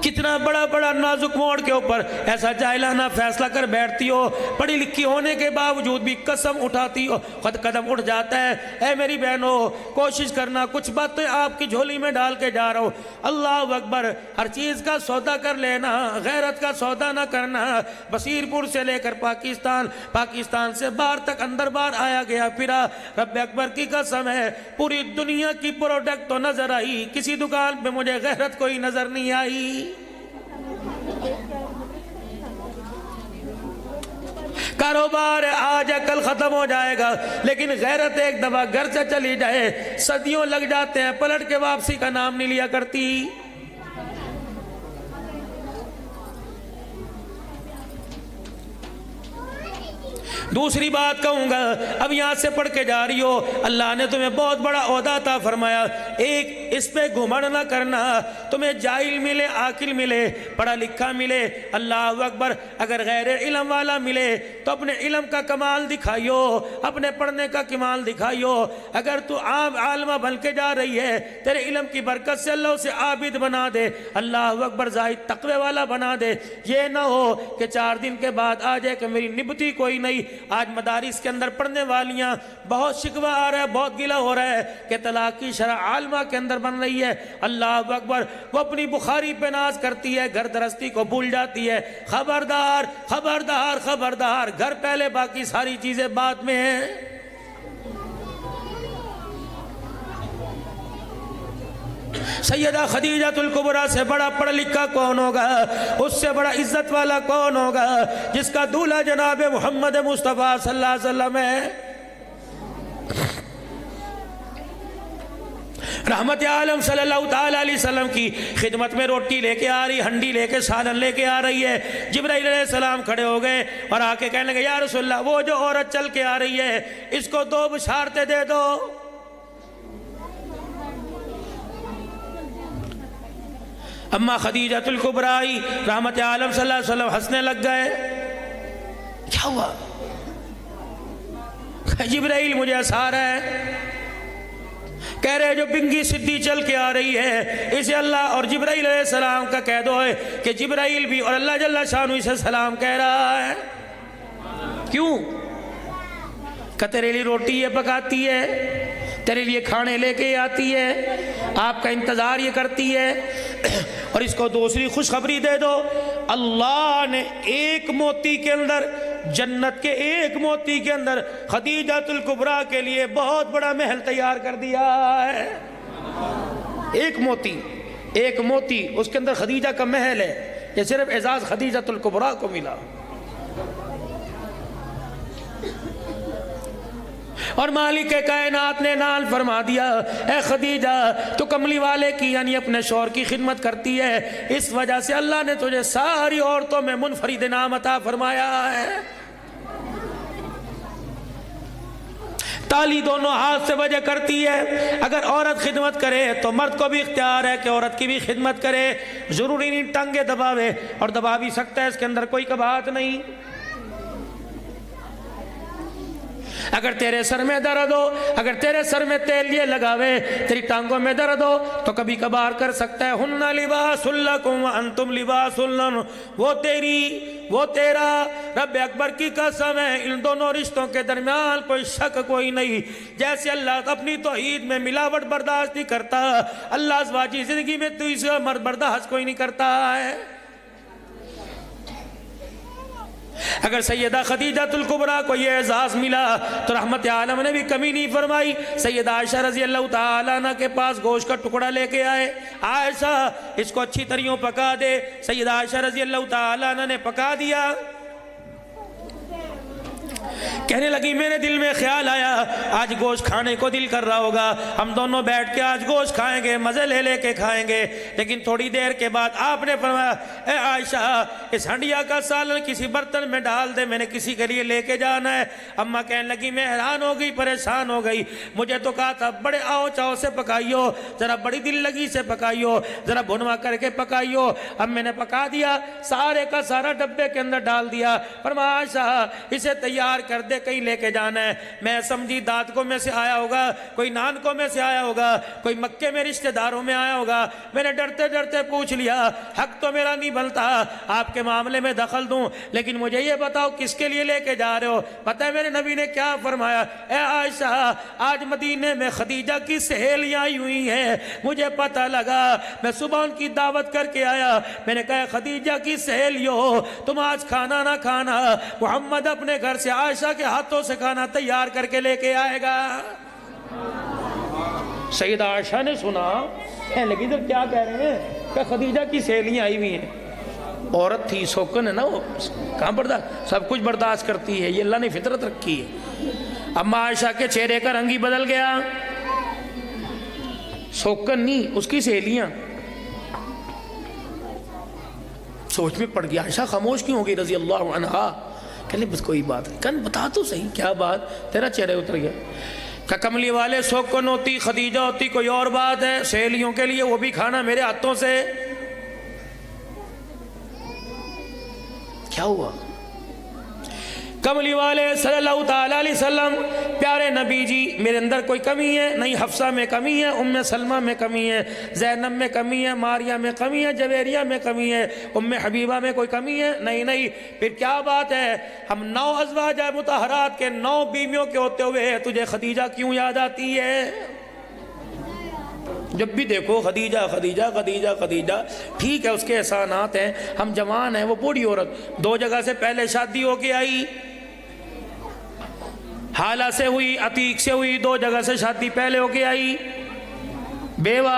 کتنا بڑا بڑا نازک موڑ کے اوپر ایسا جاہلانہ فیصلہ کر بیٹھتی ہو، پڑھی لکھی ہونے کے باوجود بھی قسم اٹھاتی ہو، خود قدم اٹھ جاتا ہے۔ اے میری بہنوں، کوشش کرنا، کچھ باتیں آپ کی جھولی میں ڈال کے جا رہا ہوں، اللہ اکبر، ہر چیز کا سودا کر لینا، غیرت کا سودا نہ کرنا۔ بصیر پور سے لے کر پاکستان سے باہر تک اندر باہر آیا گیا پھرا، رب اکبر کی قسم ہے پوری دنیا کی پروڈکٹ تو نظر آئی، کسی دکان پہ مجھے غیرت کوئی نظر نہیں آئی۔ کاروبار آج کل ختم ہو جائے گا، لیکن غیرت ایک دفعہ گھر سے چلی جائے صدیوں لگ جاتے ہیں، پلٹ کے واپسی کا نام نہیں لیا کرتی۔ دوسری بات کہوں گا، اب یہاں سے پڑھ کے جا رہی ہو، اللہ نے تمہیں بہت بڑا عہدہ عطا فرمایا، ایک اس پہ گھمنڈ نہ کرنا، تمہیں جاہل ملے، عاقل ملے، پڑھا لکھا ملے، اللہ اکبر، اگر غیر علم والا ملے تو اپنے علم کا کمال دکھائیو، اپنے پڑھنے کا کمال دکھائیو۔ اگر تو عام عالمہ بن کے جا رہی ہے، تیرے علم کی برکت سے اللہ اسے عابد بنا دے، اللہ اکبر، زاہد تقوی والا بنا دے۔ یہ نہ ہو کہ 4 دن کے بعد آ جائے کہ میری نبتی کوئی نہیں۔ آج مدارس کے اندر پڑھنے والیاں بہت شکوہ آ رہا ہے، بہت گلہ ہو رہا ہے کہ طلاق کی شرح عالمہ کے اندر بن رہی ہے، اللہ اکبر، وہ اپنی بخاری پہ ناز کرتی ہے، گھر درستی کو بھول جاتی ہے۔ خبردار خبردار خبردار، گھر پہلے باقی ساری چیزیں بعد میں ہیں۔ سیدہ خدیجہ الکبریٰ سے بڑا پڑھ لکھا کون ہوگا، اس سے بڑا عزت والا کون ہوگا، جس کا دولہا جناب محمد مصطفیٰ صلی اللہ علیہ وسلم ہے۔ رحمت عالم صلی اللہ تعالیٰ علیہ وسلم کی خدمت میں روٹی لے کے آ رہی، ہنڈی لے کے، سالن لے کے آ رہی ہے۔ جبرائیل علیہ السلام کھڑے ہو گئے اور آ کے کہنے لگے، یا رسول اللہ، وہ جو عورت چل کے آ رہی ہے، اس کو 2 بشارتیں دے دو۔ اما خدیجہ الکبریٰ رحمت عالم صلی اللہ علیہ وسلم ہنسنے لگ گئے۔ کیا ہوا؟ جبرائیل مجھے ہنسا رہا ہے، کہہ رہے جو بنگی سدھی چل کے آ رہی ہے، اسے اللہ اور جبرائیل علیہ السلام کا کہہ دو ہے کہ جبرائیل بھی اور اللہ جل شانہ اسے سلام کہہ رہا ہے۔ کیوں؟ کہ تیرے لیے روٹی یہ پکاتی ہے، تیرے لیے کھانے لے کے آتی ہے، آپ کا انتظار یہ کرتی ہے، اور اس کو دوسری خوشخبری دے دو، اللہ نے ایک موتی کے اندر، جنت کے ایک موتی کے اندر خدیجہ الکبریٰ کے لیے بہت بڑا محل تیار کر دیا ہے۔ ایک موتی اس کے اندر خدیجہ کا محل ہے، یہ صرف اعزاز خدیجہ الکبریٰ کو ملا۔ اور مالک کائنات نے اعلان فرما دیا، اے خدیجہ، تو کملی والے کی یعنی اپنے شوہر کی خدمت کرتی ہے، اس وجہ سے اللہ نے تجھے ساری عورتوں میں منفرد انعام عطا فرمایا ہے۔ تالی دونوں ہاتھ سے بجے کرتی ہے۔ اگر عورت خدمت کرے تو مرد کو بھی اختیار ہے کہ عورت کی بھی خدمت کرے، ضروری نہیں ٹانگیں دباوے، اور دبا بھی سکتا ہے، اس کے اندر کوئی کباہت نہیں۔ اگر تیرے سر میں درد ہو، اگر تیرے سر میں تیل لیے لگاوے، تیری ٹانگوں میں درد ہو تو کبھی کبھار کر سکتا ہے۔ ہن لباس لکم وانتم لباس لہن، وہ تیری وہ تیرا، رب اکبر کی قسم ہے ان دونوں رشتوں کے درمیان کوئی شک کوئی نہیں۔ جیسے اللہ اپنی توحید میں ملاوٹ برداشت نہیں کرتا، اللہ ازواجی زندگی میں تو اسے مرد برداشت کوئی نہیں کرتا ہے۔ اگر سیدہ خدیجہ الکبریٰ کو یہ اعزاز ملا تو رحمت عالم نے بھی کمی نہیں فرمائی۔ سیدہ عائشہ رضی اللہ تعالیٰ عنہ کے پاس گوشت کا ٹکڑا لے کے آئے، عائشہ اس کو اچھی طریقوں پکا دے۔ سیدہ عائشہ رضی اللہ تعالیٰ عنہ نے پکا دیا، کہنے لگی میرے دل میں خیال آیا آج گوشت کھانے کو دل کر رہا ہوگا، ہم دونوں بیٹھ کے آج گوشت کھائیں گے، مزے لے لے کے کھائیں گے۔ لیکن تھوڑی دیر کے بعد آپ نے فرمایا، اے عائشہ، اس ہنڈیا کا سالن کسی برتن میں ڈال دے، میں نے کسی کے لیے لے کے جانا ہے۔ اماں کہنے لگی میں حیران ہو گئی، پریشان ہو گئی، مجھے تو کہا تھا بڑے آؤ چاؤ سے پکائیو، ذرا بڑی دل لگی سے پکائیو، ذرا بھنوا کر کے پکائیو۔ اب میں نے پکا دیا، سارے کا سارا ڈبے کے اندر ڈال دیا۔ فرمایا عائشہ اسے تیار کر دے کہیں لے کے جانا ہے. میں سمجھی دادکوں میں سے آیا ہوگا, کوئی نانکوں میں سے آیا ہوگا, کوئی مکے میں رشتہ داروں میں آیا ہوگا. میں نے ڈرتے ڈرتے پوچھ لیا, حق تو میرا نہیں بنتا آپ کے معاملے میں دخل دوں, لیکن مجھے یہ بتاؤ کس کے لیے لے کے جا رہے ہو؟ پتہ ہے میرے نبی نے کیا فرمایا؟ اے عائشہ, آج مدینے میں خدیجہ کی سہیلیاں آئی ہوئی ہیں, مجھے پتہ لگا, میں صبح ان کی دعوت کر کے آیا. میں نے کہا خدیجہ کی سہیلیوں, تم آج کھانا نہ کھانا, محمد اپنے گھر سے عائشہ کے ہاتھوں سے کھانا تیار کر کے لے کے آئے گا. سیدہ عائشہ نے سنا, کہنے لگی ادھر کیا کہہ رہے ہیں کہ خدیجہ کی سہیلیاں آئی ہوئی ہیں. عورت تھی, سوکن ہے نا, وہ کہاں برداشت, سب کچھ برداشت کرتی ہے, یہ اللہ نے فطرت رکھی ہے. اما عائشہ کے چہرے کا رنگ ہی بدل گیا, سوکن نہیں, اس کی سہیلیاں. سوچ میں پڑ گیا, عائشہ خاموش کیوں ہوگی رضی اللہ عنہا؟ کہنے بس کوئی بات ہے. کہنے بتا تو صحیح کیا بات, تیرا چہرہ اتر گیا. کہ کملی والے سوکن ہوتی, خدیجہ ہوتی, کوئی اور بات ہے, سہیلیوں کے لیے وہ بھی کھانا میرے ہاتھوں سے. کیا ہوا؟ کملی والے صلی اللہ تعالیٰ علیہ وسلم, پیارے نبی جی, میرے اندر کوئی کمی ہے نہیں, حفصہ میں کمی ہے, ام سلمہ میں کمی ہے, زینب میں کمی ہے, ماریہ میں کمی ہے, جویریہ میں کمی ہے, ام حبیبہ میں کوئی کمی ہے نہیں. نہیں, پھر کیا بات ہے؟ ہم 9 ازواج مطہرات کے 9 بیویوں کے ہوتے ہوئے تجھے خدیجہ کیوں یاد آتی ہے؟ جب بھی دیکھو خدیجہ خدیجہ خدیجہ خدیجہ. ٹھیک ہے اس کے احسانات ہیں, ہم جوان ہیں, وہ بوڑھی عورت 2 جگہ سے پہلے شادی ہو کے آئی, حالہ سے ہوئی, عتیق سے ہوئی, 2 جگہ سے شادی پہلے ہو کے آئی, بیوہ,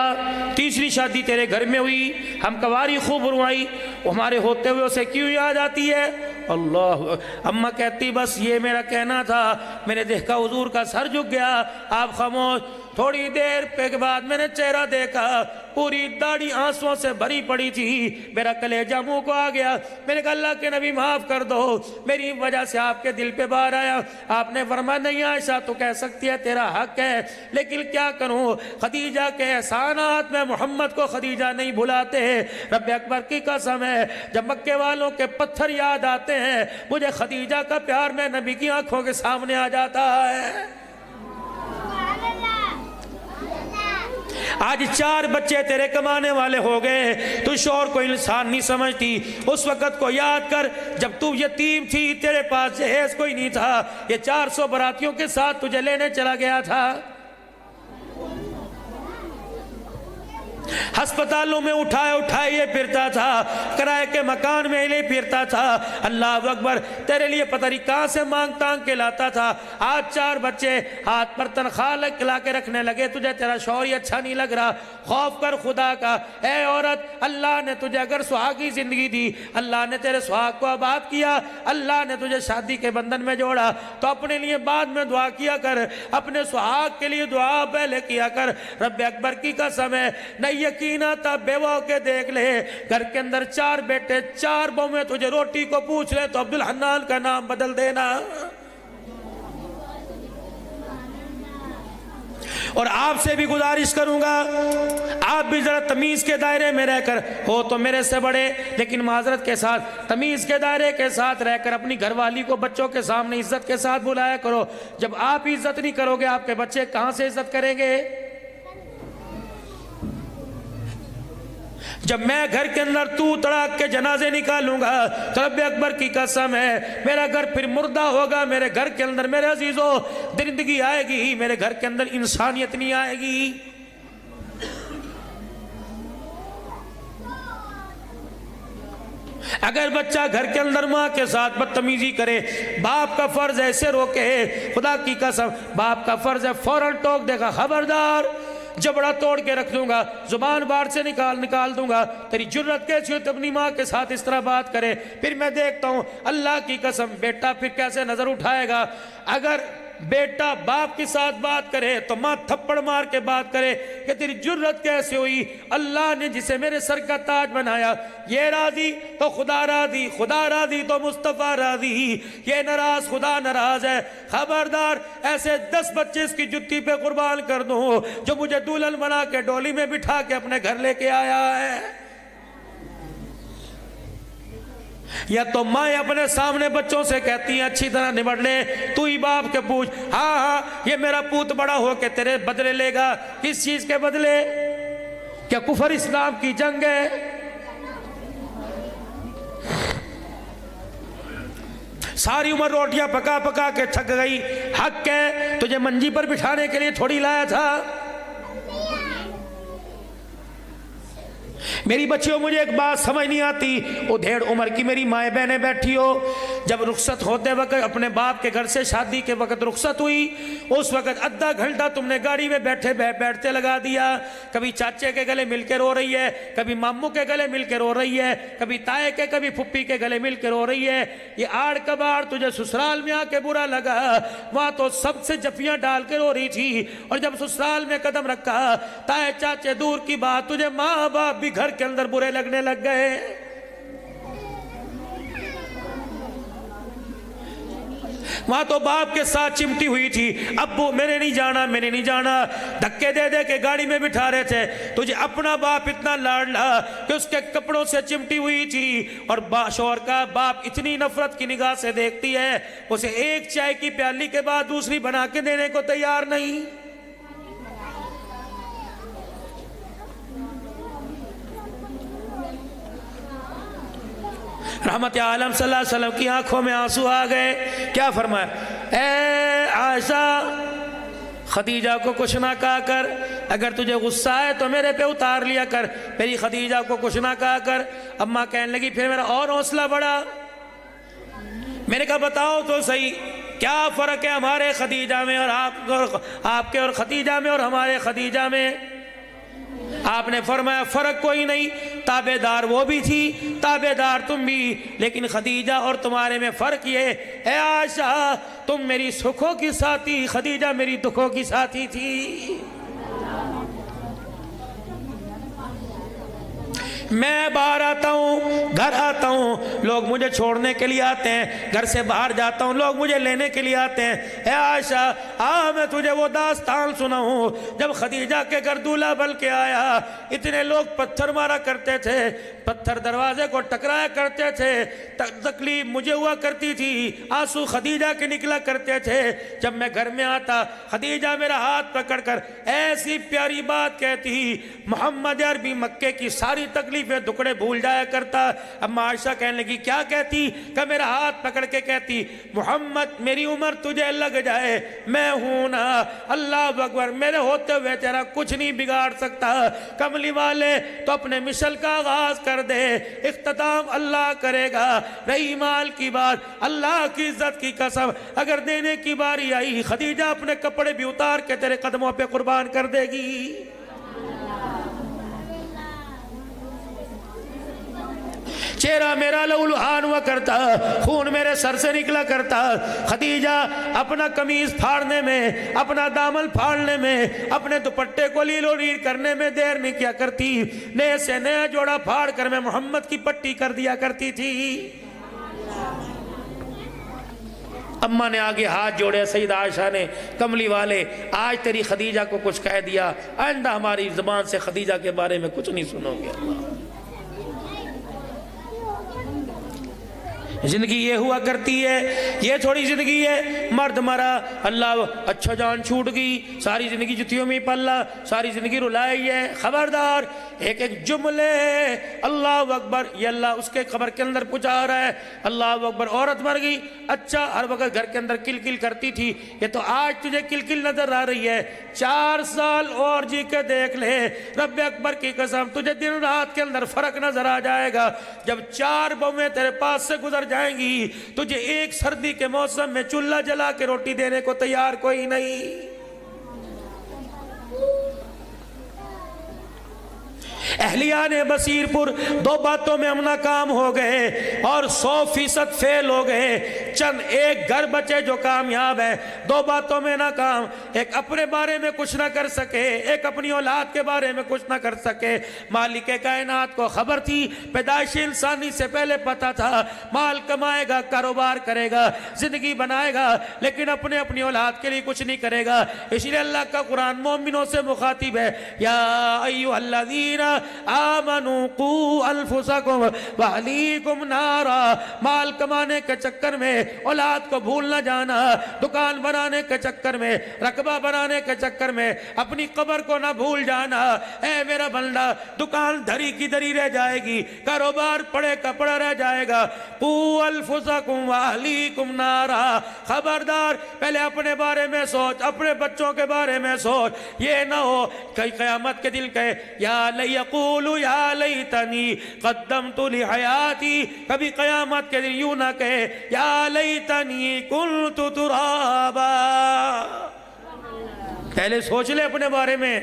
تیسری شادی تیرے گھر میں ہوئی, ہم کواری خوب روائی, ہمارے ہوتے ہوئے اسے کیوں یاد آتی ہے؟ اللہ. اماں کہتی بس یہ میرا کہنا تھا, میں نے دیکھا حضور کا سر جھک گیا, آپ خاموش. تھوڑی دیر کے بعد میں نے چہرہ دیکھا, پوری داڑھی آنسوں سے بھری پڑی تھی, میرا کلیجہ منہ کو آ گیا. میں نے کہا اللہ کے نبی معاف کر دو, میری وجہ سے آپ کے دل پہ بار آیا. آپ نے فرمایا نہیں عائشہ تو کہہ سکتی ہے, تیرا حق ہے, لیکن کیا کروں, خدیجہ کے احسانات میں محمد کو خدیجہ نہیں بھلاتے. رب اکبر کی قسم ہے, جب مکے والوں کے پتھر یاد آتے ہیں, مجھے خدیجہ کا پیار میں نبی کی آنکھوں کے سامنے آ جاتا ہے. آج 4 بچے تیرے کمانے والے ہو گئے, تو شوہر کو انسان نہیں سمجھتی. اس وقت کو یاد کر جب تو یتیم تھی, تیرے پاس جہیز کوئی نہیں تھا, یہ 400 براتیوں کے ساتھ تجھے لینے چلا گیا تھا. ہسپتالوں میں اٹھائے یہ پھرتا تھا, کرائے کے مکان میں لے پھرتا تھا. اللہ اکبر, تیرے لیے پتہ نہیں کہاں سے مانگ تانگ کے لاتا تھا. آج 4 بچے ہاتھ پر تنخواہ لا کے رکھنے لگے, تجھے تیرا شوہر ہی اچھا نہیں لگ رہا. خوف کر خدا کا. اے عورت, اللہ نے تجھے اگر سہاگی زندگی دی, اللہ نے تیرے سہاگ کو آباد کیا, اللہ نے تجھے شادی کے بندھن میں جوڑا, تو اپنے لیے بعد میں دعا کیا کر, اپنے سہاگ کے لیے دعا پہلے کیا کر. رب اکبر کی قسم ہے, نہیں یقین آتا بیوہ کے دیکھ لے, گھر کے اندر 4 بیٹے 4 بہویں, تجھے روٹی کو پوچھ لے تو عبدالحنان کا نام بدل دینا. اور آپ سے بھی گزارش کروں گا, آپ بھی ذرا تمیز کے دائرے میں رہ کر, ہو تو میرے سے بڑے لیکن معذرت کے ساتھ تمیز کے دائرے کے ساتھ رہ کر اپنی گھر والی کو بچوں کے سامنے عزت کے ساتھ بلایا کرو. جب آپ عزت نہیں کرو گے, آپ کے بچے کہاں سے عزت کریں گے؟ جب میں گھر کے اندر تو تڑاک کے جنازے نکالوں گا, تو رب اکبر کی قسم ہے میرا گھر پھر مردہ ہوگا. میرے گھر کے اندر میرے عزیزوں زندگی آئے گی, میرے گھر کے اندر انسانیت نہیں آئے گی. اگر بچہ گھر کے اندر ماں کے ساتھ بدتمیزی کرے, باپ کا فرض ہے اسے روکے. خدا کی قسم, باپ کا فرض ہے فوراً ٹوک دے گا, خبردار جبڑا توڑ کے رکھ دوں گا, زبان باہر سے نکال دوں گا, تیری جرت کیسی ہو اپنی ماں کے ساتھ اس طرح بات کرے. پھر میں دیکھتا ہوں اللہ کی قسم بیٹا پھر کیسے نظر اٹھائے گا. اگر بیٹا باپ کے ساتھ بات کرے تو ماں تھپڑ مار کے بات کرے کہ تیری جرت کیسے ہوئی, اللہ نے جسے میرے سر کا تاج بنایا, یہ راضی تو خدا راضی, خدا راضی تو مصطفیٰ راضی, یہ ناراض خدا ناراض ہے. خبردار, ایسے 10 بچے اس کی جتی پہ قربان کر دوں جو مجھے دلہن بنا کے ڈولی میں بٹھا کے اپنے گھر لے کے آیا ہے. یا تو مائیں اپنے سامنے بچوں سے کہتی ہیں اچھی طرح نبڑ لے، تو ہی باپ کے پوچھ، ہاں ہاں یہ میرا پوت بڑا ہو کے تیرے بدلے لے گا، کس چیز کے بدلے؟ کیا کفر اسلام کی جنگ ہے؟ ساری عمر روٹیاں پکا پکا کے تھک گئی، حق ہے تجھے منجی پر بٹھانے کے لیے تھوڑی لایا تھا؟ میری بچیوں مجھے ایک بات سمجھ نہیں آتی، وہ ڈھیڑ عمر کی میری مائیں بہنیں بیٹھی ہو، جب رخصت ہوتے وقت اپنے باپ کے گھر سے شادی کے وقت رخصت ہوئی، اس وقت آدھا گھنٹہ تم نے گاڑی میں بیٹھتے لگا دیا، کبھی چاچے کے گلے مل کے رو رہی ہے، کبھی ماموں کے گلے مل کے رو رہی ہے، کبھی تائے کے کبھی پھپھی کے گلے مل کے رو رہی ہے۔ یہ آڑ کباڑ تجھے سسرال میں آ کے برا لگا، وہاں تو سب سے جفیاں ڈال کے رو رہی تھی، اور جب سسرال میں قدم رکھا تائے چاچے دور کی بات، تجھے ماں باپ بھی گھر کے اندر برے لگنے لگ گئے۔ وہاں تو باپ کے ساتھ چمٹی ہوئی تھی، ابو میرے نہیں جانا، میں نے نہیں جانا، دھکے دے دے کے گاڑی میں بٹھا رہے تھے، تجھے اپنا باپ اتنا لاڈلا کہ اس کے کپڑوں سے چمٹی ہوئی تھی، اور شوہر کا باپ اتنی نفرت کی نگاہ سے دیکھتی ہے، اسے ایک چائے کی پیالی کے بعد دوسری بنا کے دینے کو تیار نہیں۔ رحمت عالم صلی اللہ علیہ وسلم کی آنکھوں میں آنسو آ گئے، کیا فرمایا؟ اے عائشہ، خدیجہ کو کچھ نہ کہا کر، اگر تجھے غصہ ہے تو میرے پہ اتار لیا کر، میری خدیجہ کو کچھ نہ کہا کر۔ اماں کہنے لگی پھر میرا اور حوصلہ بڑھا، میں نے کہا بتاؤ تو صحیح کیا فرق ہے ہمارے خدیجہ میں اور آپ کے اور خدیجہ میں اور ہمارے خدیجہ میں؟ آپ نے فرمایا فرق کوئی نہیں، تابع دار وہ بھی تھی، تابع دار تم بھی، لیکن خدیجہ اور تمہارے میں فرق یہ، اے عائشہ تم میری سکھوں کی ساتھی، خدیجہ میری دکھوں کی ساتھی تھی۔ میں باہر آتا ہوں، گھر آتا ہوں، لوگ مجھے چھوڑنے کے لیے آتے ہیں، گھر سے باہر جاتا ہوں، لوگ مجھے لینے کے لیے آتے ہیں۔ اے عائشہ میں تجھے وہ داستان سناؤں، جب خدیجہ کے گھر دولہا بل کے آیا، اتنے لوگ پتھر مارا کرتے تھے، پتھر دروازے کو ٹکرایا کرتے تھے، تکلیف مجھے ہوا کرتی تھی، آنسو خدیجہ کے نکلا کرتے تھے۔ جب میں گھر میں آتا خدیجہ میرا ہاتھ پکڑ کر ایسی پیاری بات کہتی، محمد عربی مکے کی ساری تکلیفیں دکڑے بھول جایا کرتا۔ اما عائشہ کہنے لگی کیا کہتی؟ کہ میرا ہاتھ پکڑ کے کہتی، محمد میری عمر تجھے لگ جائے میں ہوں نا، اللہ اکبر، میرے ہوتے ہوئے تیرا کچھ نہیں بگاڑ سکتا، کملی والے تو اپنے مشن کا آغاز کر دے، اختتام اللہ کرے گا۔ رہی مال کی بات، اللہ کی عزت کی قسم، اگر دینے کی باری آئی خدیجہ اپنے کپڑے بھی اتار کے تیرے قدموں پہ قربان کر دے گی۔ چہرہ میرا لہولہان ہوا کرتا، خون میرے سر سے نکلا کرتا۔ خدیجہ اپنا قمیض پھاڑنے میں، اپنا دامن پھاڑنے میں، اپنے دوپٹے کو لیل و لیر کرنے میں دیر نہیں کیا کرتی، نئے سے نیا جوڑا پھاڑ کر میں محمد کی پٹی کر دیا کرتی تھی۔ اماں نے آگے ہاتھ جوڑے، سیدہ عائشہ نے، کملی والے آج تیری خدیجہ کو کچھ کہہ دیا، آئندہ ہماری زبان سے خدیجہ کے بارے میں کچھ نہیں سنو گے۔ زندگی یہ ہوا کرتی ہے، یہ تھوڑی زندگی ہے مرد مرا اللہ اچھا جان چھوٹ گئی، ساری زندگی جتیوں میں پلا، ساری زندگی رلائی ہے۔ خبردار، ایک ایک جملے اللہ اکبر یہ اللہ اس کے قبر کے اندر پہنچا رہا ہے۔ اللہ اکبر، عورت مر گئی، اچھا ہر وقت گھر کے اندر کل کل کرتی تھی، یہ تو آج تجھے کل کل نظر آ رہی ہے۔ 4 سال اور جی کے دیکھ لے، رب اکبر کی قسم تجھے دن رات کے اندر فرق نظر آ جائے گا۔ جب 4 بہویں تیرے پاس سے گزر جائیں گی، تجھے ایک سردی کے موسم میں چولہا جلا کے روٹی دینے کو تیار کوئی نہیں۔ اہلیان بصیر پور 2 باتوں میں ہم ناکام ہو گئے اور 100% فیل ہو گئے۔ چند ایک گھر بچے جو کامیاب ہے، دو باتوں میں ناکام، ایک اپنے بارے میں کچھ نہ کر سکے، ایک اپنی اولاد کے بارے میں کچھ نہ کر سکے۔ مالک کائنات کو خبر تھی، پیدائش انسانی سے پہلے پتا تھا مال کمائے گا، کاروبار کرے گا، زندگی بنائے گا، لیکن اپنی اولاد کے لیے کچھ نہیں کرے گا۔ اس لیے اللہ کا قرآن مومنوں سے مخاطب ہے، یا ایھا الذین آمنوا قوا انفسکم واہلیکم نارا۔ مال کمانے کے چکر میں اولاد کو بھول نہ جانا، دکان بنانے کے چکر میں، رقبہ بنانے کے چکر میں اپنی قبر کو نہ بھول جانا۔ اے میرا بندہ، دکان دھری کی دھری رہ جائے گی، کاروبار پڑے کا پڑا رہ جائے گا۔ قوا انفسکم واہلیکم نارا۔ خبردار، پہلے اپنے بارے میں سوچ، اپنے بچوں کے بارے میں سوچ۔ یہ نہ ہو کہ قیامت کے دل کہے یا لیقولوا یا لیتنی قدمت لحیاتی، کبھی قیامت کے دل یوں نہ کہے یا لیتنی کنت ترابا۔ پہلے سوچ لے اپنے بارے میں،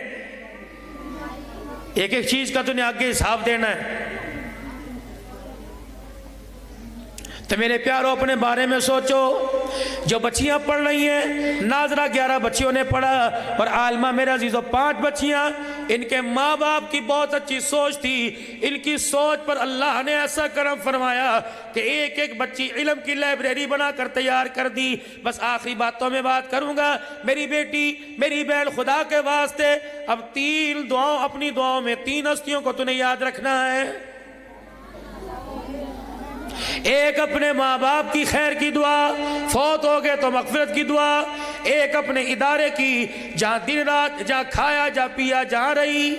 ایک ایک چیز کا تو نے آگے حساب دینا ہے۔ تو میرے پیارو، اپنے بارے میں سوچو۔ جو بچیاں پڑھ رہی ہیں، ناظرہ 11 بچیوں نے پڑھا، اور عالمہ میرے عزیزو 5 بچیاں، ان کے ماں باپ کی بہت اچھی سوچ تھی۔ ان کی سوچ پر اللہ نے ایسا کرم فرمایا کہ ایک ایک بچی علم کی لائبریری بنا کر تیار کر دی۔ بس آخری باتوں میں بات کروں گا، میری بیٹی، میری بہن، خدا کے واسطے اب 3 دعاؤں، اپنی دعاؤں میں 3 ہستیوں کو تو نے یاد رکھنا ہے۔ ایک اپنے ماں باپ کی خیر کی دعا، فوت ہو گئے تو مغفرت کی دعا۔ ایک اپنے ادارے کی، جہاں دن رات، جہاں کھایا، جہاں پیا، جہاں رہی۔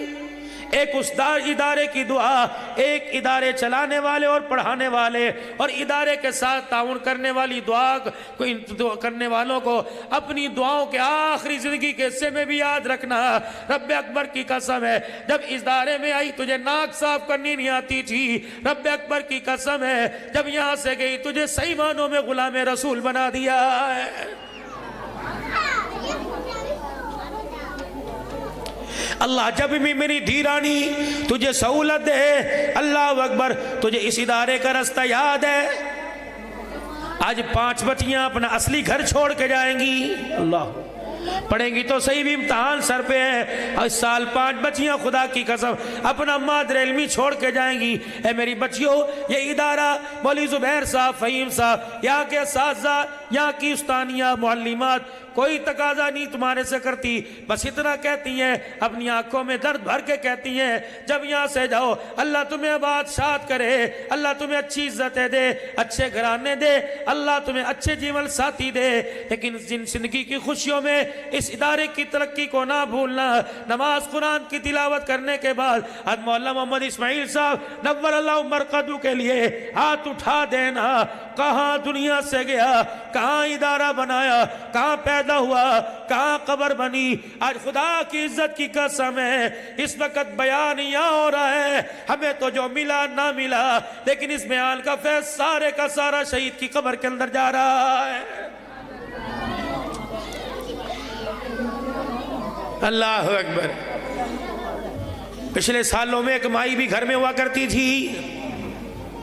ایک اس ادارے کی دعا، ایک ادارے چلانے والے اور پڑھانے والے اور ادارے کے ساتھ تعاون کرنے والی دعا کرنے والوں کو اپنی دعاؤں کے آخری زندگی کے حصے میں بھی یاد رکھنا۔ رب اکبر کی قسم ہے، جب اس ادارے میں آئی تجھے ناک صاف کرنی نہیں آتی تھی۔ رب اکبر کی قسم ہے، جب یہاں سے گئی تجھے صحیح معنوں میں غلام رسول بنا دیا ہے۔ اللہ جب بھی میری دھیرانی تجھے سہولت دے، اللہ اکبر، تجھے اس ادارے کا رستہ یاد ہے۔ آج 5 بچیاں اپنا اصلی گھر چھوڑ کے جائیں گی، اللہ پڑھیں گی تو صحیح بھی امتحان سر پہ ہے۔ اس سال 5 بچیاں خدا کی قسم اپنا مادر علمی چھوڑ کے جائیں گی۔ اے میری بچیوں، یہ ادارہ مولوی زبیر صاحب، فہیم صاحب، یہاں کے اساتذہ، یہاں کی استانیہ، معلمات کوئی تقاضا نہیں تمہارے سے کرتی، بس اتنا کہتی ہیں، اپنی آنکھوں میں درد بھر کے کہتی ہیں، جب یہاں سے جاؤ اللہ تمہیں بادشاہت کرے، اللہ تمہیں اچھی عزتیں دے، اچھے گھرانے دے، اللہ تمہیں اچھے جیون ساتھی دے، لیکن جن زندگی کی خوشیوں میں اس ادارے کی ترقی کو نہ بھولنا۔ نماز قرآن کی تلاوت کرنے کے بعد مولانا محمد اسماعیل صاحب نور اللہ مرقدو کے لیے ہاتھ اٹھا دینا۔ کہاں دنیا سے گیا، کہاں ادارہ بنایا، کہاں پیدا ہوا، کہاں قبر بنی۔ آج خدا کی عزت کی قسم ہے، اس وقت بیان یہاں ہو رہا ہے، ہمیں تو جو ملا نہ ملا، لیکن اس بیان کا فیض سارے کا سارا شہید کی قبر کے اندر جا رہا ہے۔ اللہ اکبر۔ پچھلے سالوں میں ایک مائی بھی گھر میں ہوا کرتی تھی،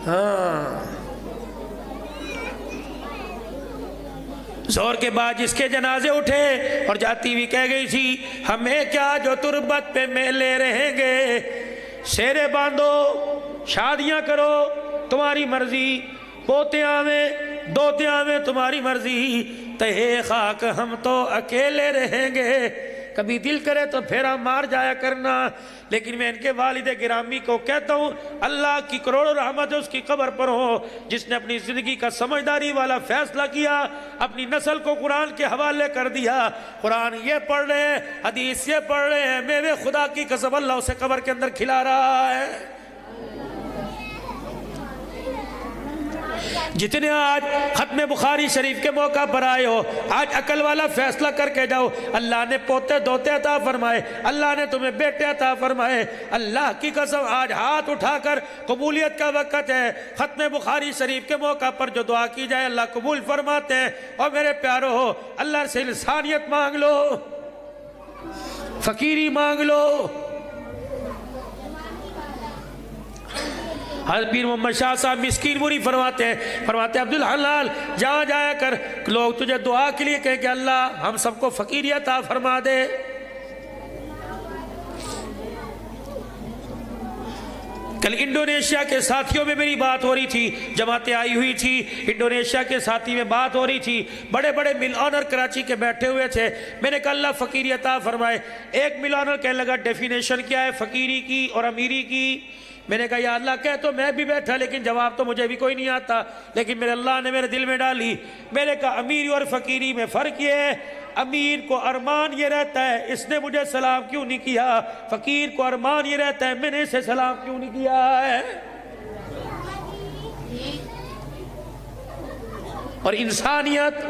ہاں، زور کے بعد جس کے جنازے اٹھے اور جاتی ہوئی کہہ گئی تھی، ہمیں کیا جو تربت پہ میلے رہیں گے، شیرے باندھو، شادیاں کرو، تمہاری مرضی، پوتے آویں، دوتے آویں، تمہاری مرضی، تہے خاک ہم تو اکیلے رہیں گے۔ کبھی دل کرے تو پھیرا مار جایا کرنا۔ لیکن میں ان کے والد گرامی کو کہتا ہوں، اللہ کی کروڑوں رحمت اس کی قبر پر ہو، جس نے اپنی زندگی کا سمجھداری والا فیصلہ کیا، اپنی نسل کو قرآن کے حوالے کر دیا۔ قرآن یہ پڑھ رہے ہیں، حدیث یہ پڑھ رہے ہیں، میوے خدا کی قسم اللہ اسے قبر کے اندر کھلا رہا ہے۔ جتنے آج ختم بخاری شریف کے موقع پر آئے ہو، آج عقل والا فیصلہ کر کے جاؤ، اللہ نے پوتے دوتے عطا فرمائے، اللہ نے تمہیں بیٹے عطا فرمائے۔ اللہ کی قسم آج ہاتھ اٹھا کر قبولیت کا وقت ہے۔ ختم بخاری شریف کے موقع پر جو دعا کی جائے اللہ قبول فرماتے ہیں۔ اور میرے پیارو ہو، اللہ سے انسانیت مانگ لو، فقیری مانگ لو۔ حضرت پیر محمد شاہ صاحب مسکین پوری فرماتے ہیں عبدالحلال جہاں جایا کر لوگ تجھے دعا کے لیے کہیں کہ اللہ ہم سب کو فقیری عطا فرما دے. کل انڈونیشیا کے ساتھیوں میں میری بات ہو رہی تھی، جماعتیں آئی ہوئی تھی، انڈونیشیا کے ساتھی میں بات ہو رہی تھی، بڑے بڑے مل آنر کراچی کے بیٹھے ہوئے تھے. میں نے کہا اللہ فقیری عطا فرمائے. ایک مل آنر کہنے لگا ڈیفینیشن کیا ہے فقیری کی اور امیری کی؟ میں نے کہا یا اللہ کہہ تو میں بھی بیٹھا لیکن جواب تو مجھے بھی کوئی نہیں آتا، لیکن میرے اللہ نے میرے دل میں ڈالی. میں نے کہا امیری اور فقیری میں فرق یہ ہے، امیر کو ارمان یہ رہتا ہے اس نے مجھے سلام کیوں نہیں کیا، فقیر کو ارمان یہ رہتا ہے میں نے اسے سلام کیوں نہیں کیا ہے. اور انسانیت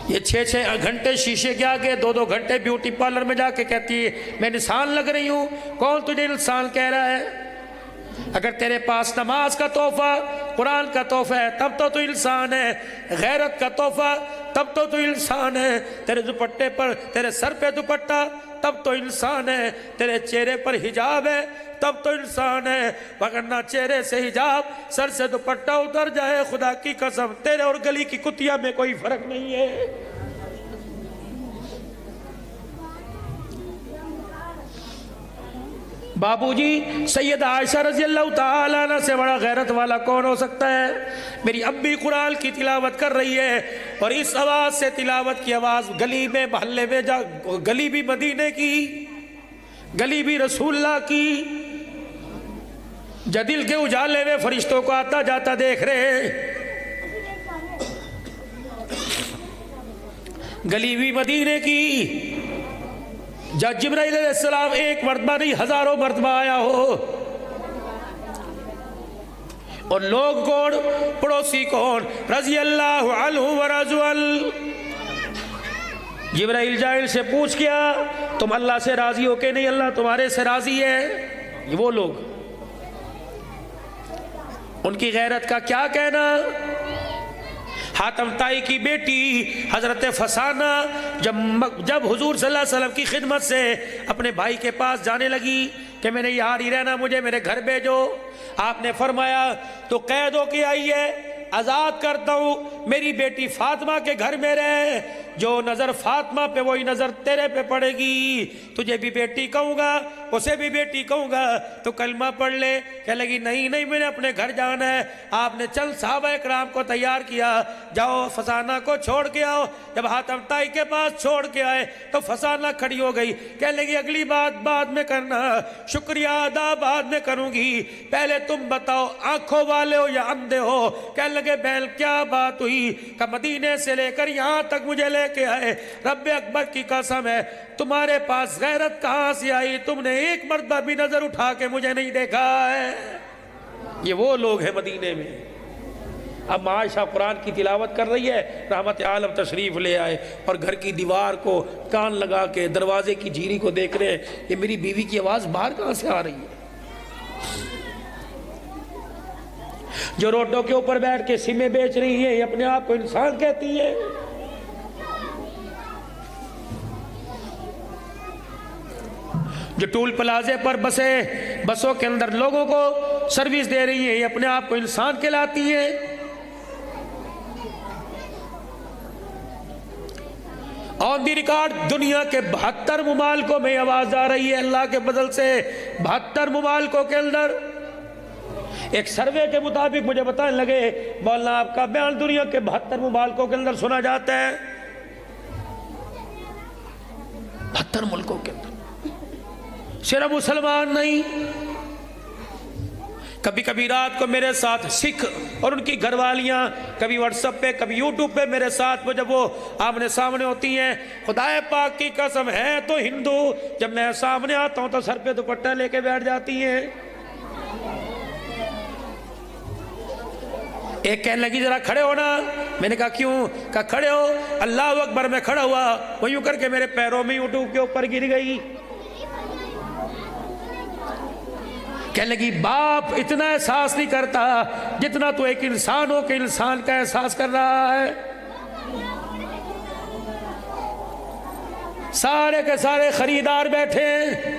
یہ 6 گھنٹے شیشے کے آگے 2 گھنٹے بیوٹی پارلر میں جا کے کہتی ہے میں انسان لگ رہی ہوں. کون تجھے انسان کہہ رہا ہے؟ اگر تیرے پاس نماز کا تحفہ، قرآن کا تحفہ ہے تب تو انسان ہے، غیرت کا تحفہ تب تو انسان ہے، تیرے دوپٹے پر، تیرے سر پہ دوپٹہ تب تو انسان ہے، تیرے چہرے پر حجاب ہے تب تو انسان ہے. وگرنہ چہرے سے حجاب، سر سے دوپٹہ اتر جائے خدا کی قسم تیرے اور گلی کی کتیا میں کوئی فرق نہیں ہے. بابو جی سیدہ عائشہ رضی اللہ تعالیٰ عنہ سے بڑا غیرت والا کون ہو سکتا ہے؟ میری امی قرآن کی تلاوت کر رہی ہے اور اس آواز سے، تلاوت کی آواز گلی میں محلے میں گلی بھی مدینے کی، گلی بھی رسول اللہ کی، جدل کے اجالے میں فرشتوں کو آتا جاتا دیکھ رہے، گلی بھی مدینے کی. جب جبرائیل علیہ السلام ایک مرتبہ نہیں ہزاروں مرتبہ آیا ہو، اور لوگ کون؟ پڑوسی کون؟ رضی اللہ عنہ ورضوا عنہ. جبرائیل جائل سے پوچھ کیا تم اللہ سے راضی ہو کہ نہیں؟ اللہ تمہارے سے راضی ہے. یہ وہ لوگ، ان کی غیرت کا کیا کہنا. حاتم طائی کی بیٹی حضرت فسانہ جب حضور صلی اللہ علیہ وسلم کی خدمت سے اپنے بھائی کے پاس جانے لگی کہ میں نے یہاں نہیں رہنا، مجھے میرے گھر بھیجو، آپ نے فرمایا تو قید ہو کے آئی ہے، آزاد کرتا ہوں، میری بیٹی فاطمہ کے گھر میں رہے، جو نظر فاطمہ پہ وہی نظر تیرے پہ پڑے گی، تجھے بھی بیٹی کہوں گا اسے بھی بیٹی کہوں گا، تو کلمہ پڑھ لے. کہنے لگی نہیں میں نے اپنے گھر جانا ہے. آپ نے چند صحابہ اکرام کو تیار کیا، جاؤ فسانہ کو چھوڑ کے آؤ. جب حاتم طائی کے پاس چھوڑ کے آئے تو فسانہ کھڑی ہو گئی، کہنے لگی اگلی بات بعد میں کرنا، شکریہ ادا بعد میں کروں گی، پہلے تم بتاؤ آنکھوں والے ہو یا اندھے ہو؟ کہنے لگے بہن کیا بات ہوئی؟ کہ مدینے سے لے کر یہاں تک مجھے لے کے آئے، رب اکبر کی قسم ہے تمہارے پاس غیرت کہاں سے آئی؟ تم نے ایک مرتبہ بھی نظر اٹھا کے مجھے نہیں دیکھا ہے. یہ وہ لوگ ہیں مدینے میں. اب عائشہ قرآن کی تلاوت کر رہی ہے، رحمت عالم تشریف لے آئے اور گھر کی دیوار کو کان لگا کے دروازے کی جھیری کو دیکھ رہے ہیں، یہ میری بیوی کی آواز باہر کہاں سے آ رہی ہے؟ جو روڈوں کے اوپر بیٹھ کے سمیں بیچ رہی ہیں یہ اپنے آپ کو انسان کہتی ہے. جو ٹول پلازے پر بسوں کے اندر لوگوں کو سروس دے رہی ہیں یہ اپنے آپ کو انسان کہلاتی ہیں. آن دی ریکارڈ دنیا کے 72 ممالکوں میں آواز آ رہی ہے اللہ کے فضل سے. 72 ممالکوں کے اندر ایک سروے کے مطابق مجھے بتانے لگے مولانا آپ کا بیان دنیا کے 72 ممالکوں کے اندر سنا جاتا ہے. 72 ملکوں کے اندر صرف مسلمان نہیں. کبھی کبھی رات کو میرے ساتھ سکھ اور ان کی گھر والیاں کبھی واٹس ایپ پہ کبھی یوٹیوب پہ میرے ساتھ جب وہ آمنے سامنے ہوتی ہیں، خدا پاک کی قسم ہے تو ہندو، جب میں سامنے آتا ہوں تو سر پہ دوپٹہ لے کے بیٹھ جاتی ہیں. ایک کہنے لگی ذرا کھڑے ہونا. میں نے کہا کیوں؟ کہا کھڑے ہو. اللہ اکبر میں کھڑا ہوا، وہ یوں کر کے میرے پیروں میں یوٹیوب کے اوپر گر گئی. کہنے لگی باپ اتنا احساس نہیں کرتا جتنا تو ایک انسان ہو کہ انسان کا احساس کر رہا ہے. سارے کے سارے خریدار بیٹھے ہیں،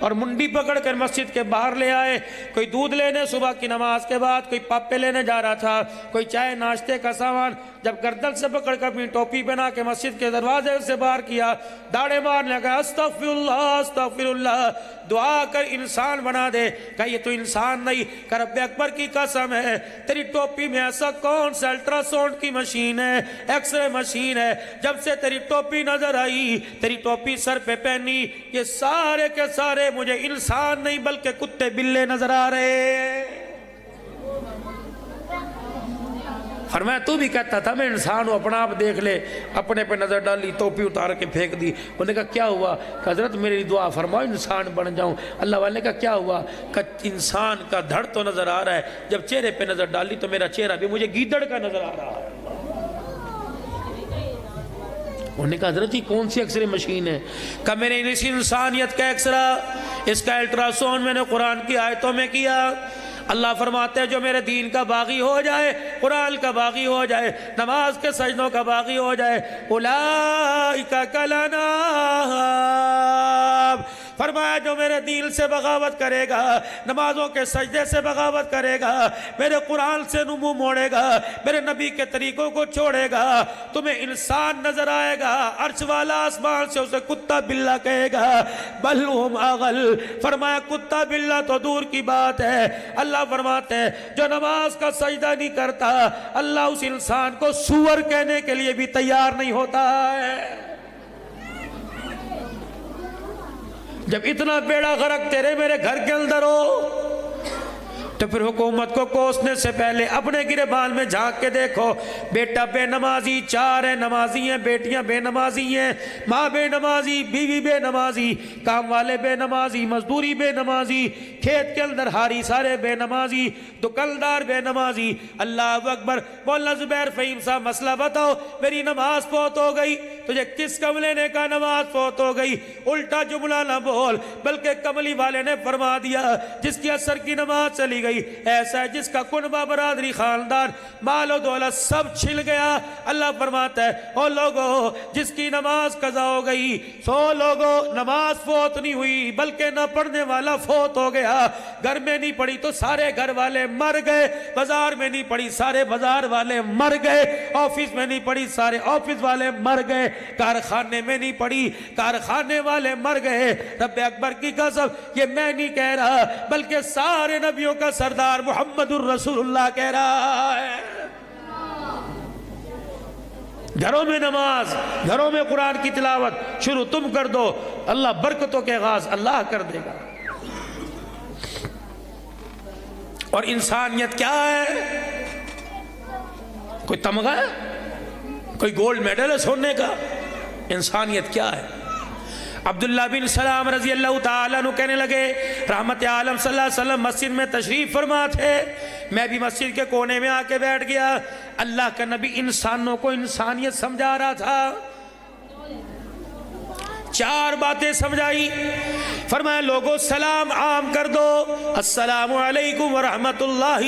اور منڈی پکڑ کر مسجد کے باہر لے آئے. کوئی دودھ لینے صبح کی نماز کے بعد، کوئی پاپے لینے جا رہا تھا، کوئی چائے ناشتے کا سامان. جب گردن سے پکڑ کر اپنی ٹوپی پہنا کے مسجد کے دروازے سے باہر کیا، داڑے مارنے لگا، استغفر اللہ استغفر اللہ، دعا کر انسان بنا دے. کہا یہ تو انسان نہیں. کہ رب اکبر کی قسم ہے، تیری ٹوپی میں ایسا کون سا الٹرا ساؤنڈ کی مشین ہے، ایکس رے مشین ہے، جب سے تیری ٹوپی نظر آئی، تیری ٹوپی سر پہ پہنی، یہ سارے کے سارے مجھے انسان نہیں بلکہ کتے بلے نظر آ رہے. فرمایا تو بھی کہتا تھا میں انسان ہوں، اپنا آپ دیکھ لے. اپنے پہ نظر ڈالی، ٹوپی اتار کے پھینک دی. انہوں نے کہا کیا ہوا؟ کہ حضرت میری دعا فرماؤ انسان بن جاؤں. اللہ والے نے کہا کیا ہوا؟ کہ انسان کا دھڑ تو نظر آ رہا ہے، جب چہرے پہ نظر ڈالی تو میرا چہرہ بھی مجھے گیدڑ کا نظر آ رہا ہے. انہوں نے کہا حضرت یہ کون سی ایکس رے مشین ہے؟ کہ میں نے اس انسانیت کا ایکسرا، اس کا الٹرا ساؤنڈ میں نے قرآن کی آیتوں میں کیا. اللہ فرماتے ہیں جو میرے دین کا باغی ہو جائے، قرآن کا باغی ہو جائے، نماز کے سجدوں کا باغی ہو جائے، اولئک کالانعام. فرمایا جو میرے دین سے بغاوت کرے گا، نمازوں کے سجدے سے بغاوت کرے گا، میرے قرآن سے منہ موڑے گا، میرے نبی کے طریقوں کو چھوڑے گا، تمہیں انسان نظر آئے گا، عرش والا آسمان سے اسے کتا بلہ کہے گا. بل ہم اغل. فرمایا کتا بلہ تو دور کی بات ہے، اللہ فرماتے ہیں جو نماز کا سجدہ نہیں کرتا، اللہ اس انسان کو سور کہنے کے لیے بھی تیار نہیں ہوتا ہے. جب اتنا بیڑا غرق تیرے میرے گھر کے اندر ہو تو پھر حکومت کو کوسنے سے پہلے اپنے گریبان میں جھانک کے دیکھو. بیٹا بے نمازی 4 ہیں، نمازی ہیں، بیٹیاں بے نمازی ہیں، ماں بے نمازی، بیوی بے نمازی، کام والے بے نمازی، مزدوری بے نمازی، کھیت کے اندر ہاری سارے بے نمازی، دکاندار بے نمازی. اللہ اکبر. مولانا زبیر فہیم صاحب مسئلہ بتاؤ، میری نماز فوت ہو گئی، تجھے کس کملے نے کہا نماز فوت ہو گئی؟ الٹا جملہ نہ بول، بلکہ کملی والے نے فرما دیا جس کی عصر کی نماز چلی گئی ایسا ہے جس کا کنبہ برادری خاندان مال و دولت سب چھل گیا. اللہ فرماتا ہے او لوگو جس کی نماز قضا ہو گئی، سو لوگو نماز فوت نہیں ہوئی بلکہ نہ پڑھنے والا فوت ہو گیا. گھر میں نہیں پڑھی تو سارے گھر والے مر گئے، بازار میں نہیں پڑھی سارے بازار والے مر گئے، آفس میں نہیں پڑھی سارے آفس والے مر گئے، کارخانے میں نہیں پڑھی کارخانے والے مر گئے. رب اکبر کی قسم یہ میں نہیں کہہ رہا بلکہ سارے نبیوں کا سردار محمد الرسول اللہ کہہ رہا ہے. گھروں میں نماز، گھروں میں قرآن کی تلاوت شروع تم کر دو، اللہ برکتوں کے آغاز اللہ کر دے گا. اور انسانیت کیا ہے؟ کوئی تمغہ ہے؟ کوئی گولڈ میڈل ہے سونے کا؟ انسانیت کیا ہے؟ عبداللہ بن سلام رضی اللہ تعالیٰ عنہ کہنے لگے رحمت عالم صلی اللہ علیہ وسلم مسجد میں تشریف فرما تھے، میں بھی مسجد کے کونے میں آ کے بیٹھ گیا. اللہ کا نبی انسانوں کو انسانیت سمجھا رہا تھا. 4 باتیں سمجھائی. فرمایا لوگوں سلام عام کر دو، السلام علیکم ورحمت اللہ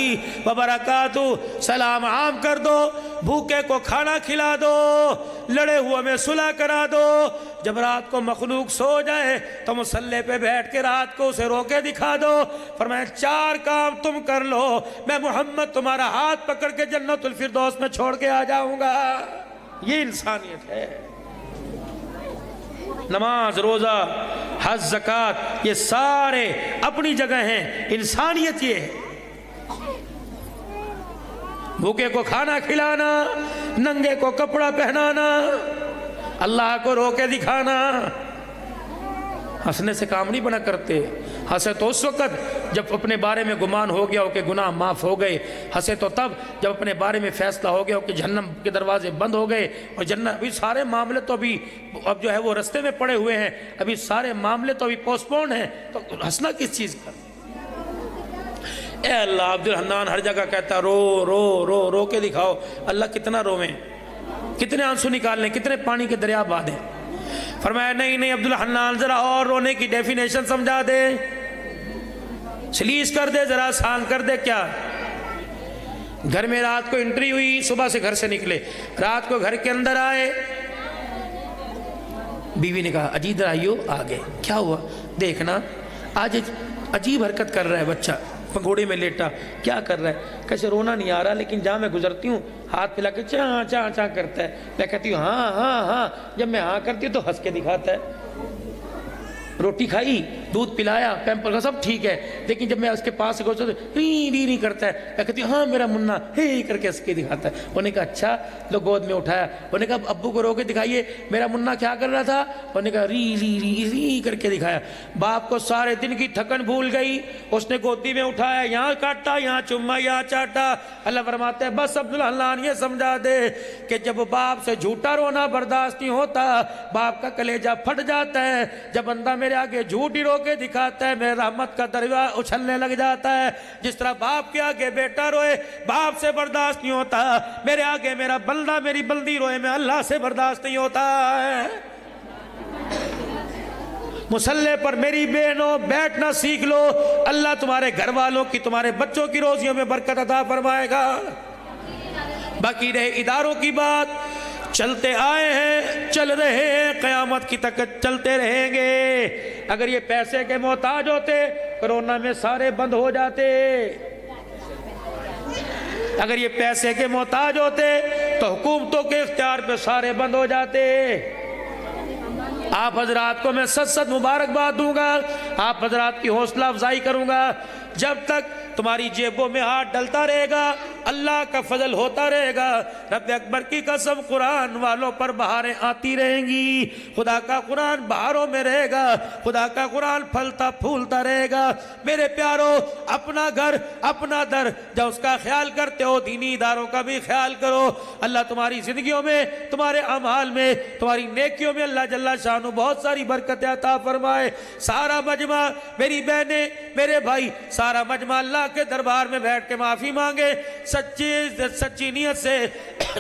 وبرکاتہ، سلام عام کر دو. بھوکے کو کھانا کھلا دو، لڑے ہوئے میں صلح کرا دو. جب رات کو مخلوق سو جائے تو مصلی پہ بیٹھ کے رات کو اسے رو کے دکھا دو. فرمایا 4 کام تم کر لو، میں محمد تمہارا ہاتھ پکڑ کے جنت الفردوس میں چھوڑ کے آ جاؤں گا. یہ انسانیت ہے. نماز، روزہ، حج، زکوٰۃ یہ سارے اپنی جگہ ہیں. انسانیت یہ ہے بھوکے کو کھانا کھلانا، ننگے کو کپڑا پہنانا، اللہ کو رو کے دکھانا. ہنسنے سے کام نہیں بنا کرتے. ہنسے تو اس وقت جب اپنے بارے میں گمان ہو گیا ہو کہ گناہ معاف ہو گئے. ہنسے تو تب جب اپنے بارے میں فیصلہ ہو گیا ہو کہ جہنم کے دروازے بند ہو گئے اور جنت. ابھی سارے معاملے تو اب جو ہے وہ رستے میں پڑے ہوئے ہیں، ابھی سارے معاملے تو ابھی پوسٹ پون ہیں، تو ہنسنا کس چیز کا؟ اے اللہ عبد الحنان ہر جگہ کہتا رو رو رو رو کے دکھاؤ. اللہ کتنا رویں، کتنے آنسو نکال لیں، کتنے پانی کے دریا بہا دیں. فرمایا نہیں عبد الحنان ذرا اور رونے کی ڈیفینیشن سمجھا دے، سلیس کر دے، ذرا آسان کر دے. کیا؟ گھر میں رات کو انٹری ہوئی، صبح سے گھر سے نکلے، رات کو گھر کے اندر آئے، بیوی نے کہا اجی ادھر آئیو. آ گئے. کیا ہوا؟ دیکھنا آج عجیب حرکت کر رہا ہے بچہ، پگوڑے میں لیٹا، کیا کر رہا ہے؟ کیسے رونا نہیں آ رہا، لیکن جہاں میں گزرتی ہوں ہاتھ پھیلا کے چاں چاں چاں کرتا ہے، میں کہتی ہوں ہاں ہاں ہاں، جب میں ہاں کرتی ہوں تو ہنس کے دکھاتا ہے۔ روٹی کھائی، دودھ پلایا، پیمپر کا سب ٹھیک ہے، لیکن جب میں اس کے پاس سے گزرتا ہوں ری ری ری کرتا ہے، میں کہتی ہوں ہاں میرا منا، ہی کر کے ہنس کے دکھاتا ہے۔ انہوں نے کہا اچھا، لو گود میں اٹھایا، انہوں نے کہا ابو کو رو کے دکھائیے میرا منا کیا کر رہا تھا، انہوں نے کہا ری ری ری ری کر کے دکھایا۔ باپ کو سارے دن کی تھکن بھول گئی، اس نے گودی میں اٹھایا، یہاں کاٹا، یہاں چما، یہاں چاٹا۔ اللہ فرماتے ہیں بس عبداللہ یہ سمجھا دے کہ جب باپ سے جھوٹا رونا برداشت نہیں ہوتا، باپ کا کلیجہ پھٹ جاتا ہے۔ جب بندہ میرے آگے جھوٹ ہی رو کے دکھاتا ہے، میرے رحمت کا دریا اچھلنے لگ جاتا ہے۔ جس طرح باپ کے آگے بیٹا روئے باپ سے برداشت نہیں ہوتا، میرے آگے میرا بندہ میری بندی روئے میں اللہ سے برداشت نہیں ہوتا ہے۔ مصلی پر میری بہنوں بیٹھنا سیکھ لو، اللہ تمہارے گھر والوں کی، تمہارے بچوں کی روزیوں میں برکت عطا فرمائے گا۔ باقی رہے اداروں کی بات، چلتے آئے ہیں، چل رہے ہیں، قیامت کی تک چلتے رہیں گے۔ اگر یہ پیسے کے محتاج ہوتے کرونا میں سارے بند ہو جاتے، اگر یہ پیسے کے محتاج ہوتے تو حکومتوں کے اختیار پہ سارے بند ہو جاتے۔ آپ حضرات کو میں ست مبارکباد دوں گا، آپ حضرات کی حوصلہ افزائی کروں گا۔ جب تک تمہاری جیبوں میں ہاتھ ڈلتا رہے گا اللہ کا فضل ہوتا رہے گا۔ رب اکبر کی قسم قرآن والوں پر بہاریں آتی رہیں گی، خدا کا قرآن بہاروں میں رہے گا، خدا کا قرآن پھلتا پھولتا رہے گا۔ میرے پیارو، اپنا گھر اپنا در جب اس کا خیال کرتے ہو دینی اداروں کا بھی خیال کرو۔ اللہ تمہاری زندگیوں میں، تمہارے اعمال میں، تمہاری نیکیوں میں اللہ جل شانہ بہت ساری برکت عطا فرمائے۔ سارا مجمع، میری بہنیں، میرے بھائی، سارا مجمع اللہ کے دربار میں بیٹھ کے معافی مانگے، سچی نیت سے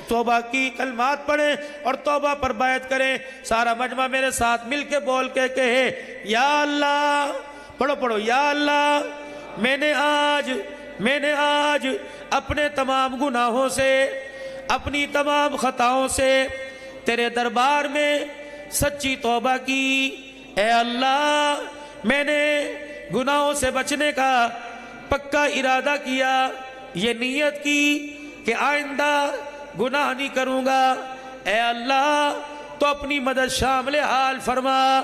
توبہ کی کلمات پڑھیں اور توبہ پر بیعت کریں۔ سارا مجمع میرے ساتھ مل کے بول کے کہے یا اللہ، پڑھو یا اللہ، میں نے آج اپنے تمام گناہوں سے، اپنی تمام خطاؤں سے تیرے دربار میں سچی توبہ کی۔ اے اللہ، میں نے گناہوں سے بچنے کا پکا ارادہ کیا، یہ نیت کی کہ آئندہ گناہ نہیں کروں گا۔ اے اللہ تو اپنی مدد شامل حال فرما۔